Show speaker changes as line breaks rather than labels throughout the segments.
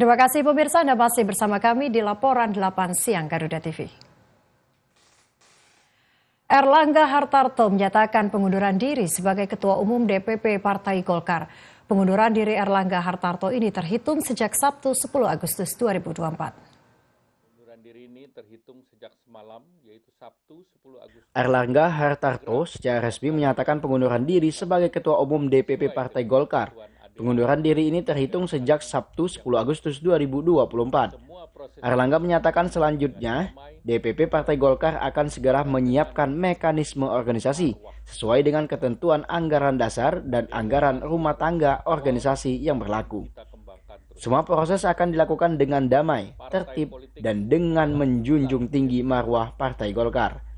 Terima kasih pemirsa, Anda masih bersama kami di Laporan 8 Siang Garuda TV. Erlangga Hartarto menyatakan pengunduran diri sebagai Ketua Umum DPP Partai Golkar. Pengunduran diri Erlangga Hartarto ini terhitung sejak Sabtu 10 Agustus 2024.
Pengunduran diri ini terhitung sejak semalam, yaitu Sabtu 10 Agustus.
Erlangga Hartarto secara resmi menyatakan pengunduran diri sebagai Ketua Umum DPP Partai Golkar. Pengunduran diri ini terhitung sejak Sabtu 10 Agustus 2024. Erlangga menyatakan selanjutnya, DPP Partai Golkar akan segera menyiapkan mekanisme organisasi sesuai dengan ketentuan anggaran dasar dan anggaran rumah tangga organisasi yang berlaku. Semua proses akan dilakukan dengan damai, tertib, dan dengan menjunjung tinggi marwah Partai Golkar.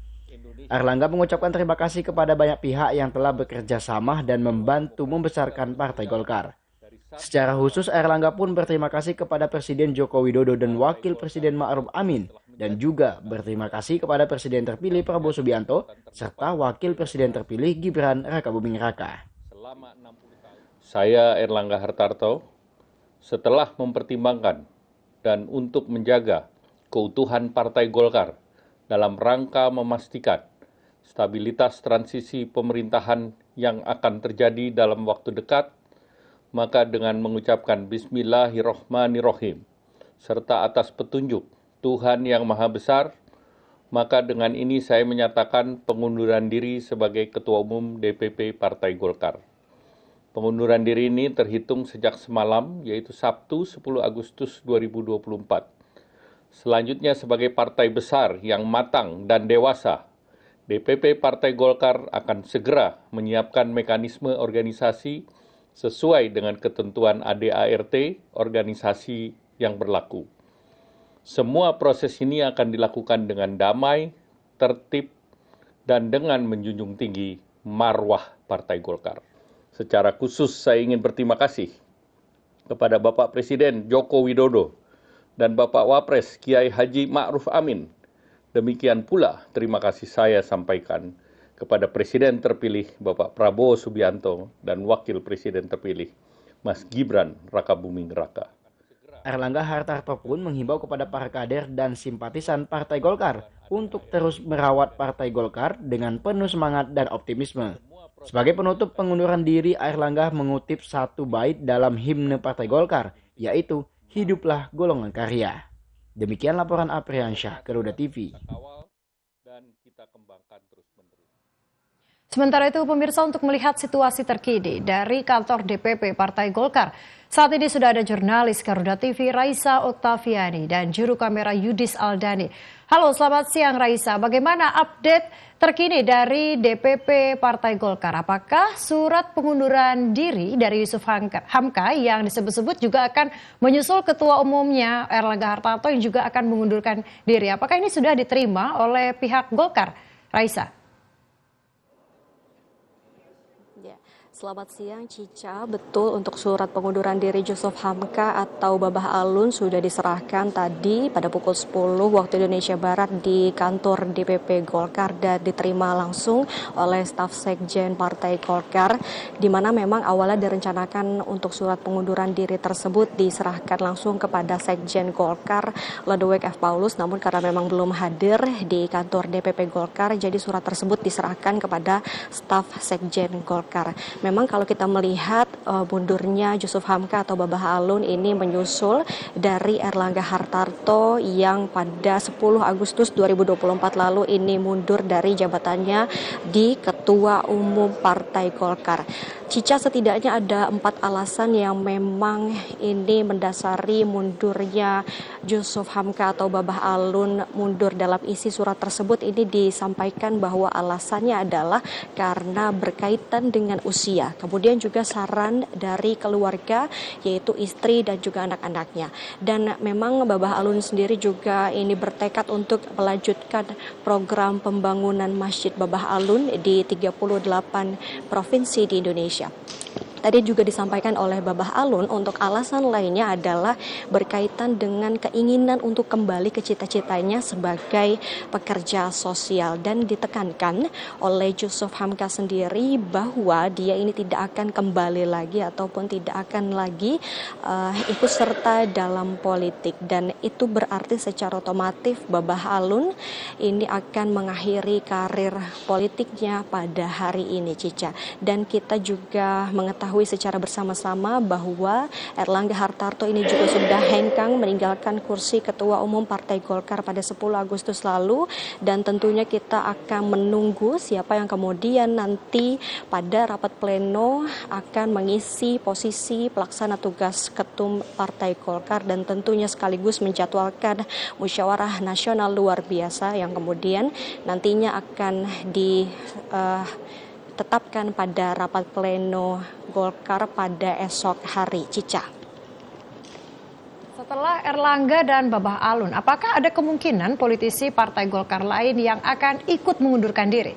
Erlangga mengucapkan terima kasih kepada banyak pihak yang telah bekerja sama dan membantu membesarkan Partai Golkar. Secara khusus, Erlangga pun berterima kasih kepada Presiden Joko Widodo dan Wakil Presiden Ma'ruf Amin, dan juga berterima kasih kepada Presiden terpilih Prabowo Subianto, serta Wakil Presiden terpilih Gibran Rakabuming Raka.
Saya Erlangga Hartarto, setelah mempertimbangkan dan untuk menjaga keutuhan Partai Golkar dalam rangka memastikan stabilitas transisi pemerintahan yang akan terjadi dalam waktu dekat, maka dengan mengucapkan Bismillahirrohmanirrohim, serta atas petunjuk Tuhan Yang Maha Besar, maka dengan ini saya menyatakan pengunduran diri sebagai Ketua Umum DPP Partai Golkar. Pengunduran diri ini terhitung sejak semalam, yaitu Sabtu 10 Agustus 2024. Selanjutnya sebagai partai besar yang matang dan dewasa, DPP Partai Golkar akan segera menyiapkan mekanisme organisasi sesuai dengan ketentuan ADART organisasi yang berlaku. Semua proses ini akan dilakukan dengan damai, tertib, dan dengan menjunjung tinggi marwah Partai Golkar. Secara khusus saya ingin berterima kasih kepada Bapak Presiden Joko Widodo dan Bapak Wapres Kiai Haji Ma'ruf Amin. Demikian pula terima kasih saya sampaikan kepada Presiden terpilih Bapak Prabowo Subianto dan Wakil Presiden terpilih Mas Gibran Rakabuming Raka.
Erlangga Hartarto pun menghimbau kepada para kader dan simpatisan Partai Golkar untuk terus merawat Partai Golkar dengan penuh semangat dan optimisme. Sebagai penutup pengunduran diri, Erlangga mengutip satu bait dalam himne Partai Golkar, yaitu Hiduplah Golongan Karya. Demikian laporan Apriansyah, Garuda TV.
Sementara itu, pemirsa, untuk melihat situasi terkini dari kantor DPP Partai Golkar, saat ini sudah ada jurnalis Garuda TV Raisa Oktaviani dan juru kamera Yudis Aldani. Halo, selamat siang Raisa. Bagaimana update terkini dari DPP Partai Golkar? Apakah surat pengunduran diri dari Yusuf Hamka yang disebut-sebut juga akan menyusul ketua umumnya Erlangga Hartarto yang juga akan mengundurkan diri? Apakah ini sudah diterima oleh pihak Golkar, Raisa?
Selamat siang Cica, betul untuk surat pengunduran diri Yusuf Hamka atau Babah Alun sudah diserahkan tadi pada pukul 10 waktu Indonesia Barat di kantor DPP Golkar dan diterima langsung oleh staf Sekjen Partai Golkar, di mana memang awalnya direncanakan untuk surat pengunduran diri tersebut diserahkan langsung kepada Sekjen Golkar Lodewijk F. Paulus, namun karena memang belum hadir di kantor DPP Golkar, jadi surat tersebut diserahkan kepada staf Sekjen Golkar. Memang kalau kita melihat mundurnya Yusuf Hamka atau Babah Alun ini menyusul dari Erlangga Hartarto yang pada 10 Agustus 2024 lalu ini mundur dari jabatannya di Ketua Umum Partai Golkar. Cica, setidaknya ada 4 alasan yang memang ini mendasari mundurnya Yusuf Hamka atau Babah Alun mundur. Dalam isi surat tersebut ini disampaikan bahwa alasannya adalah karena berkaitan dengan usia. Kemudian juga saran dari keluarga yaitu istri dan juga anak-anaknya. Dan memang Babah Alun sendiri juga ini bertekad untuk melanjutkan program pembangunan Masjid Babah Alun di 38 provinsi di Indonesia. tadi juga disampaikan oleh Babah Alun untuk alasan lainnya adalah berkaitan dengan keinginan untuk kembali ke cita-citanya sebagai pekerja sosial, dan ditekankan oleh Jusuf Hamka sendiri bahwa dia ini tidak akan kembali lagi ataupun tidak akan lagi ikut serta dalam politik, dan itu berarti secara otomatis Babah Alun ini akan mengakhiri karir politiknya pada hari ini, Cica. Dan kita juga mengetahui secara bersama-sama bahwa Erlangga Hartarto ini juga sudah hengkang meninggalkan kursi Ketua Umum Partai Golkar pada 10 Agustus lalu, dan tentunya kita akan menunggu siapa yang kemudian nanti pada rapat pleno akan mengisi posisi pelaksana tugas Ketum Partai Golkar, dan tentunya sekaligus menjadwalkan musyawarah nasional luar biasa yang kemudian nantinya akan ditetapkan pada rapat pleno Golkar pada esok hari, Cica.
Setelah Erlangga dan Babah Alun, apakah ada kemungkinan politisi Partai Golkar lain yang akan ikut mengundurkan diri?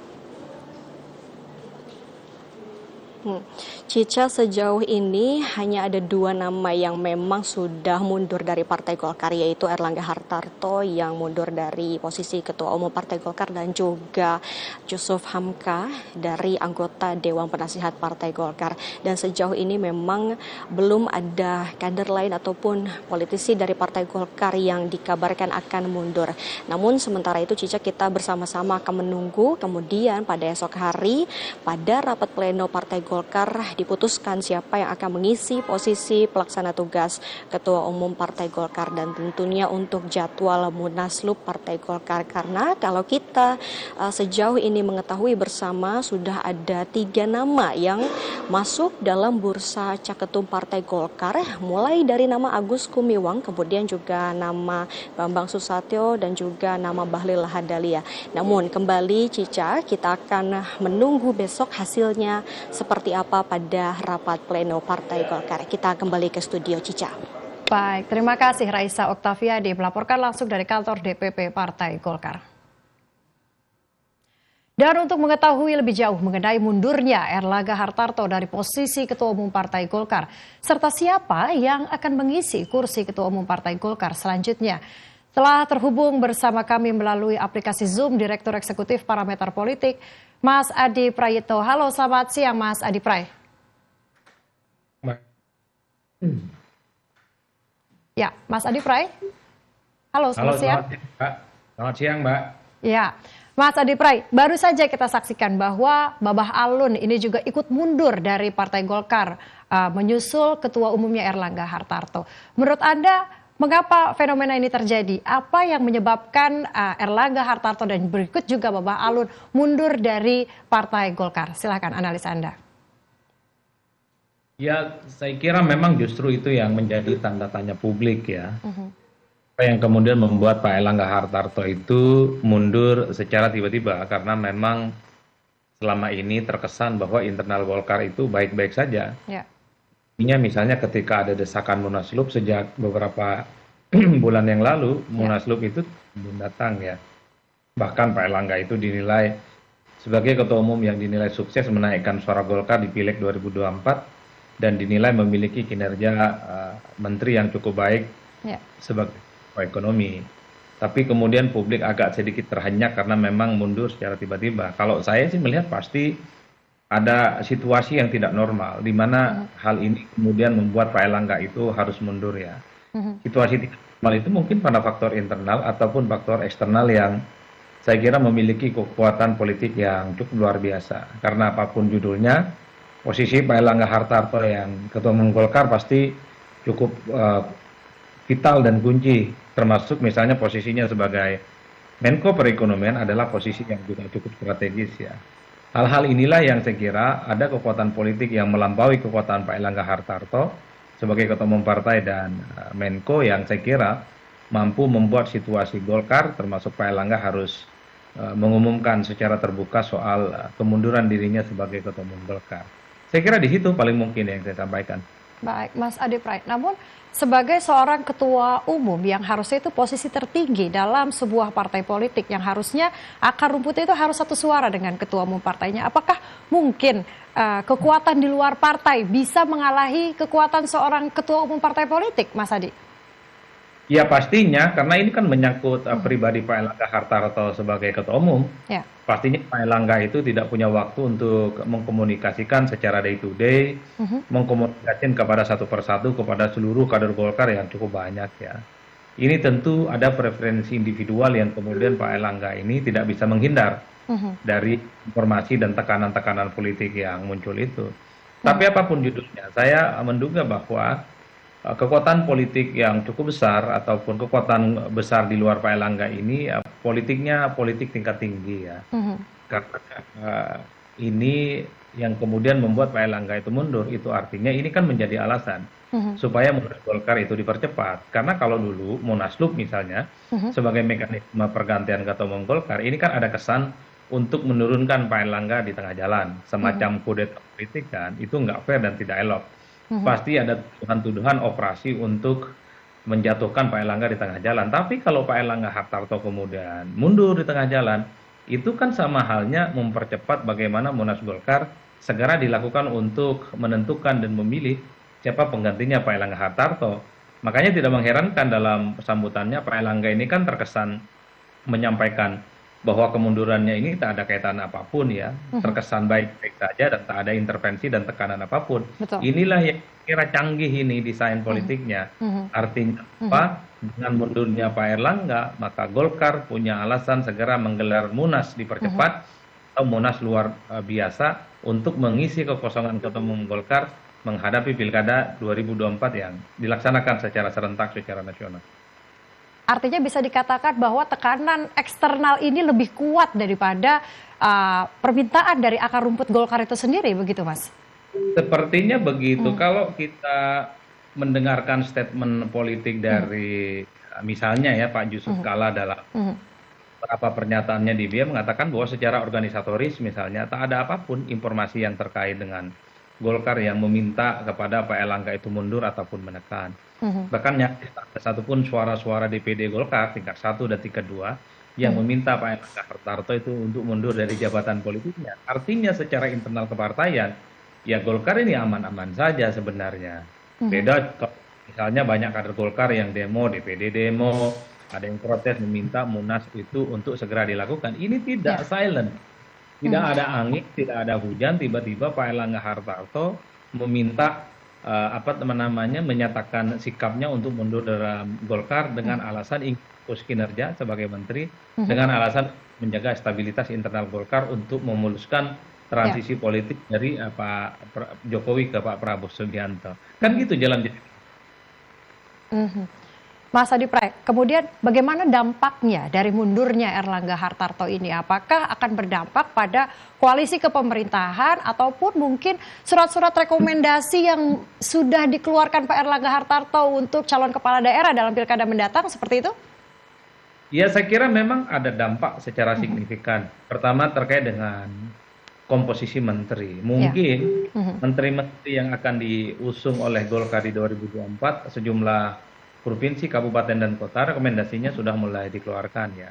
Cica, sejauh ini hanya ada 2 nama yang memang sudah mundur dari Partai Golkar, yaitu Erlangga Hartarto yang mundur dari posisi Ketua Umum Partai Golkar dan juga Jusuf Hamka dari anggota Dewan Penasihat Partai Golkar. Dan sejauh ini memang belum ada kader lain ataupun politisi dari Partai Golkar yang dikabarkan akan mundur. Namun sementara itu, Cica, kita bersama-sama akan menunggu kemudian pada esok hari pada rapat pleno Partai Golkar diputuskan siapa yang akan mengisi posisi pelaksana tugas Ketua Umum Partai Golkar, dan tentunya untuk jadwal Munaslup Partai Golkar. Karena kalau kita sejauh ini mengetahui bersama sudah ada 3 nama yang masuk dalam bursa Caketum Partai Golkar, mulai dari nama Agus Kumiwang, kemudian juga nama Bambang Susatyo dan juga nama Bahlil Lahadalia. Namun kembali, Cica, kita akan menunggu besok hasilnya seperti apa pada rapat pleno Partai Golkar. Kita kembali ke studio, Cica.
Baik, terima kasih Raisa Oktaviadi melaporkan langsung dari kantor DPP Partai Golkar. Dan untuk mengetahui lebih jauh mengenai mundurnya Erlangga Hartarto dari posisi Ketua Umum Partai Golkar, serta siapa yang akan mengisi kursi Ketua Umum Partai Golkar selanjutnya, telah terhubung bersama kami melalui aplikasi Zoom Direktur Eksekutif Parameter Politik, Mas Adi Prayitno. Halo, selamat siang Mas Adi Pray. Ya, Mas Adi Pray. Halo, selamat siang.
Selamat siang, Mbak.
Ya, Mas Adi Pray, baru saja kita saksikan bahwa Babah Alun ini juga ikut mundur dari Partai Golkar menyusul Ketua Umumnya Erlangga Hartarto. Menurut Anda, mengapa fenomena ini terjadi? Apa yang menyebabkan Erlangga Hartarto dan berikut juga Babah Alun mundur dari Partai Golkar? Silakan analis Anda.
Ya, saya kira memang justru itu yang menjadi tanda tanya publik ya. Apa yang kemudian membuat Pak Erlangga Hartarto itu mundur secara tiba-tiba, karena memang selama ini terkesan bahwa internal Golkar itu baik-baik saja.
Ya.
Misalnya ketika ada desakan Munaslup sejak beberapa bulan yang lalu, Munaslup itu belum datang ya. Bahkan Pak Erlangga itu dinilai sebagai ketua umum yang dinilai sukses menaikkan suara Golkar di Pileg 2024 dan dinilai memiliki kinerja menteri yang cukup baik sebagai ekonomi. Tapi kemudian publik agak sedikit terhenyak karena memang mundur secara tiba-tiba. Kalau saya sih melihat pasti ada situasi yang tidak normal, di mana hal ini kemudian membuat Pak Erlangga itu harus mundur ya. Situasi tidak normal itu mungkin pada faktor internal ataupun faktor eksternal yang saya kira memiliki kekuatan politik yang cukup luar biasa. Karena apapun judulnya, posisi Pak Erlangga Hartarto yang Ketua Umum Golkar pasti cukup vital dan kunci, termasuk misalnya posisinya sebagai Menko Perekonomian adalah posisi yang juga cukup strategis ya. Hal-hal inilah yang saya kira ada kekuatan politik yang melampaui kekuatan Pak Erlangga Hartarto sebagai Ketua Umum Partai dan Menko, yang saya kira mampu membuat situasi Golkar termasuk Pak Erlangga harus mengumumkan secara terbuka soal kemunduran dirinya sebagai Ketua Umum Golkar. Saya kira di situ paling mungkin yang saya sampaikan.
Baik, Mas Adi Prait. Namun sebagai seorang ketua umum yang harusnya itu posisi tertinggi dalam sebuah partai politik yang harusnya akar rumputnya itu harus satu suara dengan ketua umum partainya. Apakah mungkin kekuatan di luar partai bisa mengalahi kekuatan seorang ketua umum partai politik, Mas Adi?
Ya pastinya, karena ini kan menyangkut pribadi Pak Erlangga Hartarto sebagai ketua umum.
Ya.
Pastinya Pak Erlangga itu tidak punya waktu untuk mengkomunikasikan secara day to day, mengkomunikasikan kepada satu persatu kepada seluruh kader Golkar yang cukup banyak ya. Ini tentu ada preferensi individual yang kemudian Pak Erlangga ini tidak bisa menghindar dari informasi dan tekanan-tekanan politik yang muncul itu. Tapi apapun judulnya, saya menduga bahwa kekuatan politik yang cukup besar ataupun kekuatan besar di luar Pak Erlangga ini politiknya politik tingkat tinggi ya. Karena ini yang kemudian membuat Pak Erlangga itu mundur, itu artinya ini kan menjadi alasan supaya mundur Golkar itu dipercepat. Karena kalau dulu Munaslup misalnya sebagai mekanisme pergantian ketua umum Golkar, ini kan ada kesan untuk menurunkan Pak Erlangga di tengah jalan, semacam kudeta politik kan, itu nggak fair dan tidak elok. Pasti ada tuduhan-tuduhan operasi untuk menjatuhkan Pak Erlangga di tengah jalan. Tapi kalau Pak Erlangga Hartarto kemudian mundur di tengah jalan, itu kan sama halnya mempercepat bagaimana Munas Golkar segera dilakukan untuk menentukan dan memilih siapa penggantinya Pak Erlangga Hartarto. Makanya tidak mengherankan dalam sambutannya Pak Erlangga ini kan terkesan menyampaikan bahwa kemundurannya ini tak ada kaitan apapun ya, terkesan baik-baik saja dan tak ada intervensi dan tekanan apapun.
Betul.
Inilah yang kira canggih ini desain politiknya. Artinya apa? Dengan mundurnya Pak Erlangga, maka Golkar punya alasan segera menggelar Munas dipercepat atau Munas luar biasa untuk mengisi kekosongan ketua umum Golkar menghadapi Pilkada 2024 yang dilaksanakan secara serentak secara nasional.
Artinya bisa dikatakan bahwa tekanan eksternal ini lebih kuat daripada permintaan dari akar rumput Golkar itu sendiri, begitu Mas?
Sepertinya begitu. Kalau kita mendengarkan statement politik dari misalnya ya Pak Yusuf Kalla dalam beberapa pernyataannya dia mengatakan bahwa secara organisatoris misalnya tak ada apapun informasi yang terkait dengan Golkar yang meminta kepada Pak Erlangga itu mundur ataupun menekan. Bahkan nyaris tak ada satupun suara-suara DPD Golkar tingkat 1 dan tingkat 2 yang meminta Pak Erlangga Hartarto itu untuk mundur dari jabatan politiknya. Artinya secara internal kepartaian, ya Golkar ini aman-aman saja sebenarnya. Beda misalnya banyak kader Golkar yang demo, DPD demo, ada yang protes meminta Munas itu untuk segera dilakukan. Ini tidak silent. Tidak ada angin, tidak ada hujan, tiba-tiba Pak Erlangga Hartarto meminta menyatakan sikapnya untuk mundur dari Golkar dengan alasan ingin fokus kinerja sebagai menteri, dengan alasan menjaga stabilitas internal Golkar untuk memuluskan transisi politik dari Pak Jokowi ke Pak Prabowo Subianto. Kan gitu jalan.
Mas Adi Prait, kemudian bagaimana dampaknya dari mundurnya Erlangga Hartarto ini? Apakah akan berdampak pada koalisi kepemerintahan ataupun mungkin surat-surat rekomendasi yang sudah dikeluarkan Pak Erlangga Hartarto untuk calon kepala daerah dalam pilkada mendatang seperti itu?
Ya saya kira memang ada dampak secara signifikan. Pertama terkait dengan komposisi menteri. Mungkin menteri-menteri yang akan diusung oleh Golkar di 2024 sejumlah provinsi, kabupaten, dan kota rekomendasinya sudah mulai dikeluarkan ya.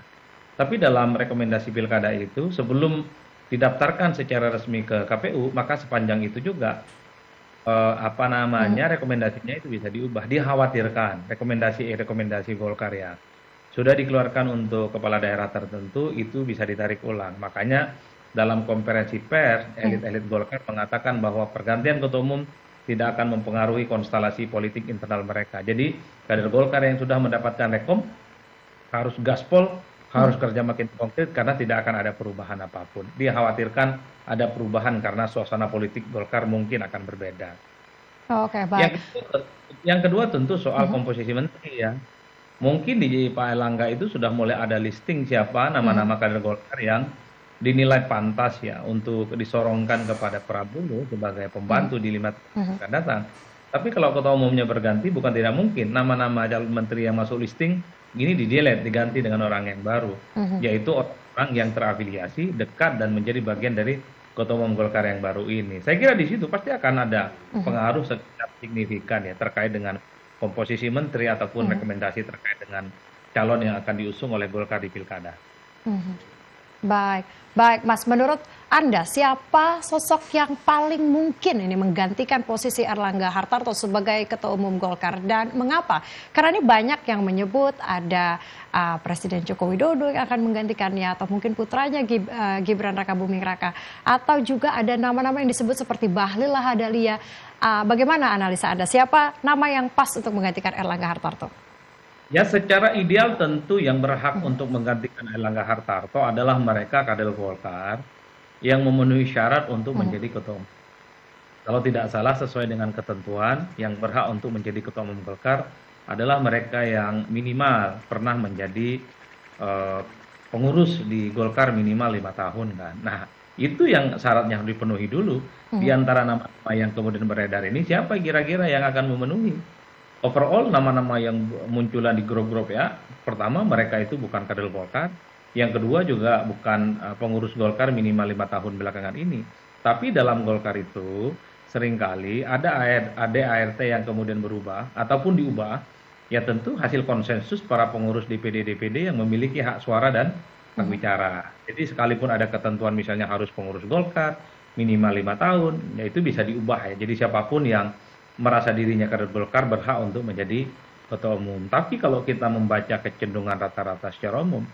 Tapi dalam rekomendasi pilkada itu sebelum didaftarkan secara resmi ke KPU, maka sepanjang itu juga rekomendasinya itu bisa diubah. Dikhawatirkan rekomendasi Golkar ya sudah dikeluarkan untuk kepala daerah tertentu itu bisa ditarik ulang. Makanya dalam konferensi pers elit-elit Golkar mengatakan bahwa pergantian ketua umum tidak akan mempengaruhi konstelasi politik internal mereka. Jadi kader Golkar yang sudah mendapatkan rekom harus gaspol, harus kerja makin konkret karena tidak akan ada perubahan apapun. Dia khawatirkan ada perubahan karena suasana politik Golkar mungkin akan berbeda.
Oke, baik.
Yang kedua tentu soal komposisi menteri ya. Mungkin di Pak Erlangga itu sudah mulai ada listing siapa nama-nama kader Golkar yang dinilai pantas ya untuk disorongkan kepada Prabowo sebagai pembantu di 5 tahun akan datang. Tapi kalau ketua umumnya berganti bukan tidak mungkin nama-nama calon menteri yang masuk listing ini diganti dengan orang yang baru, yaitu orang yang terafiliasi dekat dan menjadi bagian dari Ketua Umum Golkar yang baru ini. Saya kira di situ pasti akan ada pengaruh secara signifikan ya terkait dengan komposisi menteri ataupun rekomendasi terkait dengan calon yang akan diusung oleh Golkar di Pilkada.
Baik, baik Mas. Menurut Anda, siapa sosok yang paling mungkin ini menggantikan posisi Erlangga Hartarto sebagai Ketua Umum Golkar dan mengapa? Karena ini banyak yang menyebut ada Presiden Joko Widodo yang akan menggantikannya atau mungkin putranya Gibran Rakabuming Raka atau juga ada nama-nama yang disebut seperti Bahlil Lahadalia. Bagaimana analisa Anda? Siapa nama yang pas untuk menggantikan Erlangga Hartarto?
Ya secara ideal tentu yang berhak untuk menggantikan Erlangga Hartarto adalah mereka kader Golkar yang memenuhi syarat untuk menjadi ketua umum. Kalau tidak salah sesuai dengan ketentuan yang berhak untuk menjadi ketua umum Golkar adalah mereka yang minimal pernah menjadi pengurus di Golkar minimal 5 tahun kan. Nah itu yang syaratnya harus dipenuhi dulu. Di antara nama-nama yang kemudian beredar ini siapa kira-kira yang akan memenuhi? Overall nama-nama yang munculan di grup-grup ya, pertama mereka itu bukan kader Golkar, yang kedua juga bukan pengurus Golkar minimal 5 tahun belakangan ini. Tapi dalam Golkar itu seringkali ada ART yang kemudian berubah ataupun diubah, ya tentu hasil konsensus para pengurus DPD yang memiliki hak suara dan hak bicara. Jadi sekalipun ada ketentuan misalnya harus pengurus Golkar minimal 5 tahun, ya itu bisa diubah ya. Jadi siapapun yang merasa dirinya kader Golkar berhak untuk menjadi ketua umum. Tapi kalau kita membaca kecenderungan rata-rata secara umum,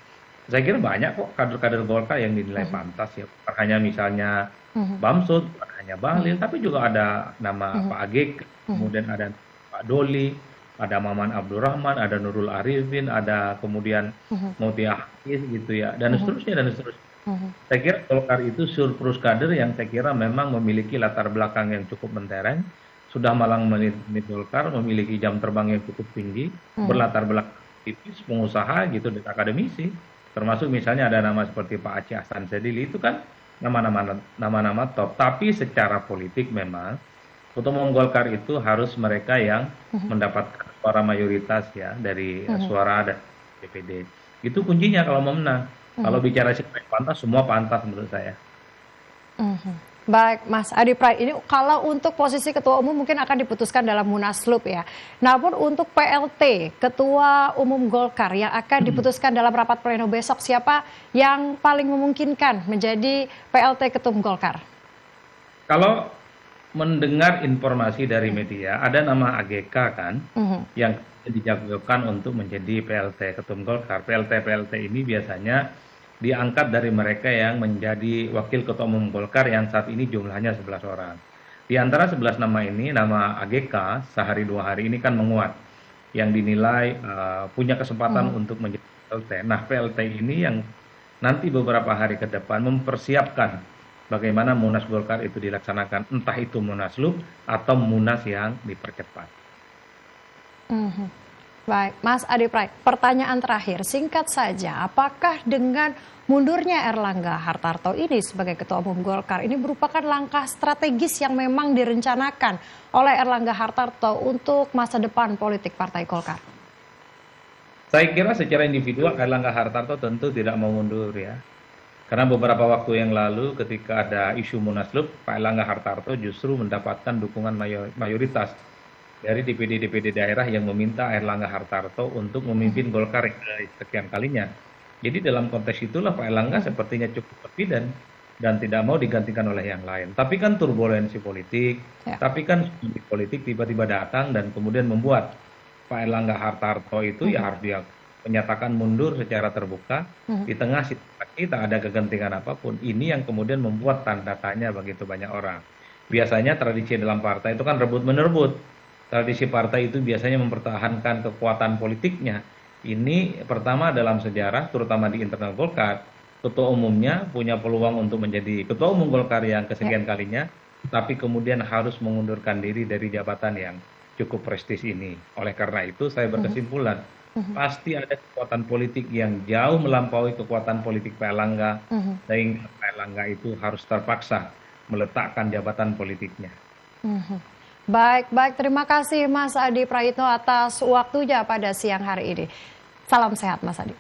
saya kira banyak kok kader-kader Golkar yang dinilai pantas ya. Bukan hanya misalnya Bamsud, bukan hanya Bahlil, tapi juga ada nama Pak Agek, kemudian ada Pak Doli, ada Maman Abdurrahman, ada Nurul Arifin, ada kemudian Mutia Hafiz gitu ya, dan seterusnya dan seterusnya. Saya kira Golkar itu surplus kader yang saya kira memang memiliki latar belakang yang cukup mentereng. Sudah malang menit Golkar, memiliki jam terbang yang cukup tinggi, berlatar belakang aktivis, pengusaha gitu, dan akademisi. Termasuk misalnya ada nama seperti Pak Aceh Hasan Sedili, itu kan nama-nama top. Tapi secara politik memang Ketua Umum Golkar itu harus mereka yang mendapatkan suara mayoritas ya dari suara dan DPD. Itu kuncinya kalau mau menang. Kalau bicara siapa yang pantas, semua pantas menurut saya.
Baik, Mas Adi Pray, ini kalau untuk posisi Ketua Umum mungkin akan diputuskan dalam Munaslup ya. Namun untuk PLT, Ketua Umum Golkar yang akan diputuskan dalam rapat pleno besok, siapa yang paling memungkinkan menjadi PLT Ketua Umum Golkar?
Kalau mendengar informasi dari media, ada nama AGK kan, yang dijagokan untuk menjadi PLT Ketua Umum Golkar. PLT ini biasanya diangkat dari mereka yang menjadi wakil ketua umum Golkar yang saat ini jumlahnya 11 orang. Di antara 11 nama ini, nama AGK sehari 2 hari ini kan menguat, yang dinilai punya kesempatan untuk menjadi PLT. Nah PLT ini yang nanti beberapa hari ke depan mempersiapkan bagaimana Munas Golkar itu dilaksanakan, entah itu Munaslup atau Munas yang dipercepat.
Baik, Mas Adi Pray, pertanyaan terakhir, singkat saja, apakah dengan mundurnya Erlangga Hartarto ini sebagai Ketua Umum Golkar ini merupakan langkah strategis yang memang direncanakan oleh Erlangga Hartarto untuk masa depan politik Partai Golkar?
Saya kira secara individual Erlangga Hartarto tentu tidak mau mundur ya. Karena beberapa waktu yang lalu ketika ada isu Munaslup, Pak Erlangga Hartarto justru mendapatkan dukungan mayoritas dari DPD daerah yang meminta Erlangga Hartarto untuk memimpin Golkar sekian kalinya. Jadi dalam konteks itulah Pak Erlangga sepertinya cukup confident dan tidak mau digantikan oleh yang lain. Tapi kan turbulensi politik, tapi kan politik tiba-tiba datang dan kemudian membuat Pak Erlangga Hartarto itu ya harus dia menyatakan mundur secara terbuka di tengah situasi tak ada kegentingan apapun. Ini yang kemudian membuat tanda tanya begitu banyak orang. Biasanya tradisi dalam partai itu kan rebut-menerbut. Tradisi partai itu biasanya mempertahankan kekuatan politiknya. Ini pertama dalam sejarah, terutama di internal Golkar, ketua umumnya punya peluang untuk menjadi ketua umum Golkar yang kesekian kalinya, tapi kemudian harus mengundurkan diri dari jabatan yang cukup prestis ini. Oleh karena itu saya berkesimpulan, pasti ada kekuatan politik yang jauh melampaui kekuatan politik Pak Erlangga, sehingga Pak Erlangga itu harus terpaksa meletakkan jabatan politiknya.
Baik, terima kasih Mas Adi Prayitno atas waktunya pada siang hari ini. Salam sehat Mas Adi.